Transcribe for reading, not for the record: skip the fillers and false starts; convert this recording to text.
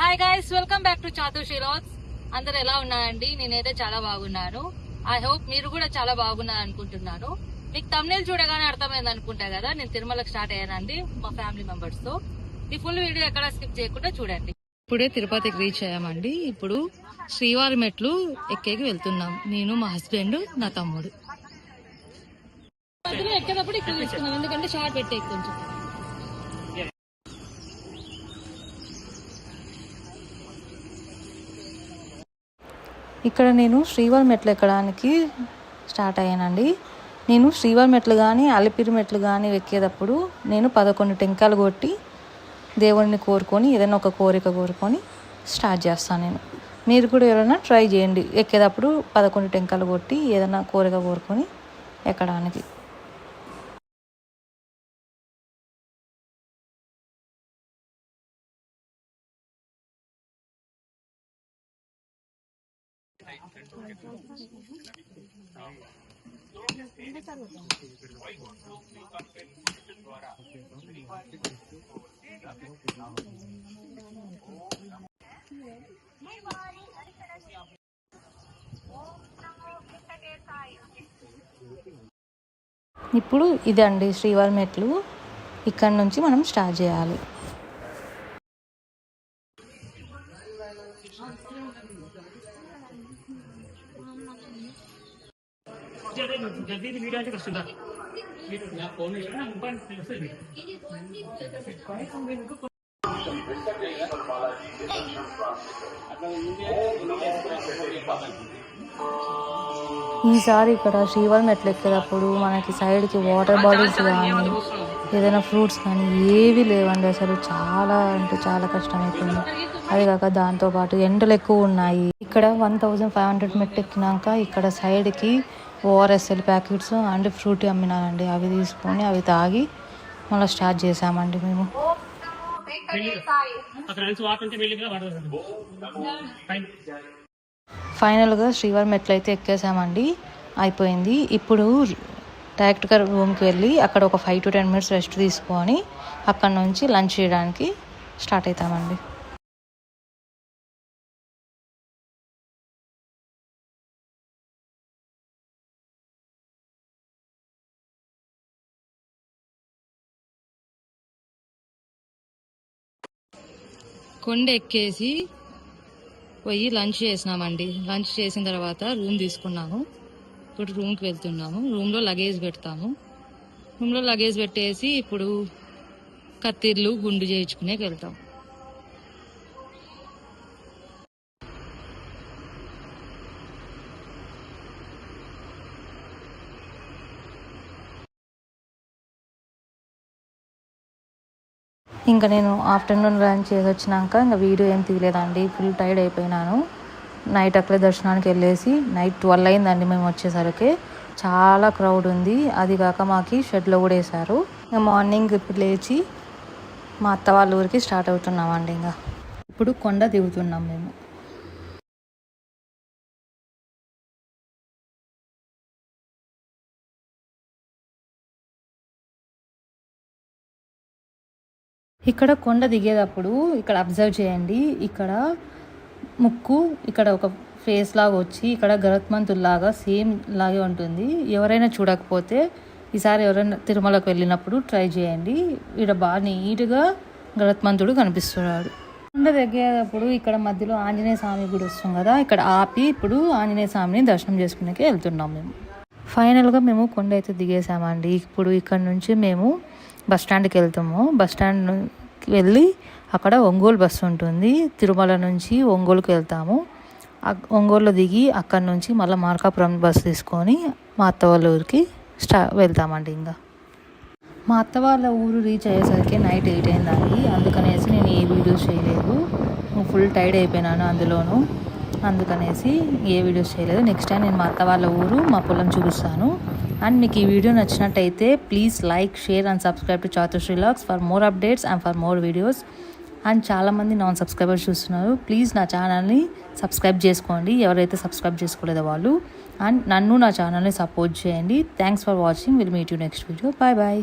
Hi guys, welcome back to Chathushi vlogs. అందరు ఎలా ఉన్నారండి? నేనైతే చాలా బాగున్నాను. ఐ హోప్ మీరు కూడా చాలా బాగున్నారు అనుకుంటున్నాను. మీకు తమ్నేల్ చూడగానే అర్థమైంది అనుకుంటా కదా, నేను తిరుమలకు స్టార్ట్ అయ్యానండి మా ఫ్యామిలీ మెంబర్స్ తో. ఈ ఫుల్ వీడియో ఎక్కడ స్కిప్ చేయకుండా చూడండి. ఇప్పుడే తిరుపతికి రీచ్ అయ్యామండి. ఇప్పుడు శ్రీవారి మెట్లు ఎక్కేకి వెళ్తున్నాం, నేను, మా హస్బెండ్, నా తమ్ముడు. ఎక్కేటప్పుడు ఇక్కడ తీసుకున్నాం, ఎందుకంటే షార్ట్ పెట్టే కొంచెం. ఇక్కడ నేను శ్రీవారి మెట్లు ఎక్కడానికి స్టార్ట్ అయ్యానండి. నేను శ్రీవారి మెట్లు కానీ అలిపిరి మెట్లు కానీ ఎక్కేటప్పుడు నేను 11 టెంకాయలు కొట్టి దేవుడిని కోరుకొని ఏదైనా ఒక కోరిక కోరుకొని స్టార్ట్ చేస్తాను నేను. మీరు కూడా ఎవరైనా ట్రై చేయండి, ఎక్కేటప్పుడు 11 టెంకాయలు కొట్టి ఏదైనా కోరిక కోరుకొని ఎక్కడానికి. ఇప్పుడు ఇదండి శ్రీవారి మెట్లు. ఇక్కడ నుంచి మనం స్టార్ట్ చేయాలి. ఈసారి ఇక్కడ శ్రీవారి మెట్లు ఎక్కేటప్పుడు మనకి సైడ్కి వాటర్ బాటిల్స్ కానీ ఏదైనా ఫ్రూట్స్ కానీ ఏవి లేవండి. అసలు చాలా అంటే చాలా కష్టమైపోయింది. అది కాక దాంతోపాటు ఎండలు ఎక్కువ ఉన్నాయి. ఇక్కడ 1500 మెట్లు ఎక్కినాక ఇక్కడ సైడ్కి ఓఆర్ఎస్ఎల్ ప్యాకెట్స్ అండ్ ఫ్రూట్ అమ్మినానండి. అవి తీసుకొని అవి తాగి మళ్ళీ స్టార్ట్ చేసామండి మేము. ఫైనల్గా శ్రీవారి మెట్లు అయితే ఎక్కేసామండి, అయిపోయింది. ఇప్పుడు డైరెక్ట్గా రూమ్కి వెళ్ళి అక్కడ ఒక 5 to 10 minutes రెస్ట్ తీసుకొని అక్కడ నుంచి లంచ్ చేయడానికి స్టార్ట్ అవుతామండి. కొండ ఎక్కేసి పోయి లంచ్ చేసినామండి. లంచ్ చేసిన తర్వాత రూమ్ తీసుకున్నాము. ఇప్పుడు రూమ్కి వెళ్తున్నాము. రూమ్లో లగేజ్ పెడతాము. రూమ్లో లగేజ్ పెట్టేసి ఇప్పుడు కత్తిర్లు గుండు చేయించుకునే వెళ్తాం. ఇంకా నేను ఆఫ్టర్నూన్ లంచ్ చేసి వచ్చినాక ఇంకా వీడియో ఏం తీయలేదండి, ఫుల్ టైర్డ్ అయిపోయినాను. నైట్ అక్కడే దర్శనానికి వెళ్ళేసి నైట్ 12 అయిందండి మేము వచ్చేసరికి. చాలా క్రౌడ్ ఉంది. అది కాక మాకి షెడ్లో కూడా వేశారు. ఇంకా మార్నింగ్ ఇప్పుడు లేచి మా అత్త వాళ్ళ ఊరికి స్టార్ట్ అవుతున్నామండి. ఇంకా ఇప్పుడు కొండ దిగుతున్నాం మేము. ఇక్కడ కొండ దిగేటప్పుడు ఇక్కడ అబ్జర్వ్ చేయండి, ఇక్కడ ముక్కు ఇక్కడ ఒక ఫేస్ లాగా వచ్చి ఇక్కడ గరుత్మంతుల్లాగా సేమ్ లాగే ఉంటుంది. ఎవరైనా చూడకపోతే ఈసారి ఎవరైనా తిరుమలకు వెళ్ళినప్పుడు ట్రై చేయండి. ఇక్కడ బాగా నీట్గా గరుత్మంతుడు కనిపిస్తున్నాడు. కొండ దిగేటప్పుడు ఇక్కడ మధ్యలో ఆంజనేయ స్వామి గుడి వస్తుంది కదా, ఇక్కడ ఆపి ఇప్పుడు ఆంజనేయ స్వామిని దర్శనం చేసుకునేకి వెళ్తున్నాం మేము. ఫైనల్గా మేము కొండ అయితే దిగేసామండి. ఇప్పుడు ఇక్కడ నుంచి మేము బస్ స్టాండ్కి వెళ్తాము. బస్ స్టాండ్కి వెళ్ళి అక్కడ ఒంగోలు బస్సు ఉంటుంది. తిరుమల నుంచి ఒంగోలుకి వెళ్తాము. ఒంగోలులో దిగి అక్కడ నుంచి మళ్ళీ మార్కాపురం బస్సు తీసుకొని మా అత్త వాళ్ళ ఊరికి వెళ్తామండి. ఇంకా మా అత్త వాళ్ళ ఊరు రీచ్ అయ్యేసరికి నైట్ 8 అయిందండి. అందుకనేసి నేను ఏ వీడియోస్ చేయలేదు, ఫుల్ టైర్డ్ అయిపోయినాను అందులోనూ. అందుకనేసి ఏ వీడియోస్ చేయలేదు. నెక్స్ట్ టైం నేను మా అత్త వాళ్ళ ఊరు మా పొలం చూపిస్తాను. అండ్ మీకు ఈ వీడియో నచ్చినట్టయితే please like, share and subscribe to Chathushi vlogs for more updates and for more videos. And చాలామంది నాన్ సబ్స్క్రైబర్స్ చూస్తున్నారు. ప్లీజ్ నా ఛానల్ని సబ్స్క్రైబ్ చేసుకోండి, ఎవరైతే సబ్స్క్రైబ్ చేసుకోలేదో వాళ్ళు. అండ్ నన్ను నా ఛానల్ని సపోర్ట్ చేయండి. Thanks for watching. Will meet you next video. Bye bye.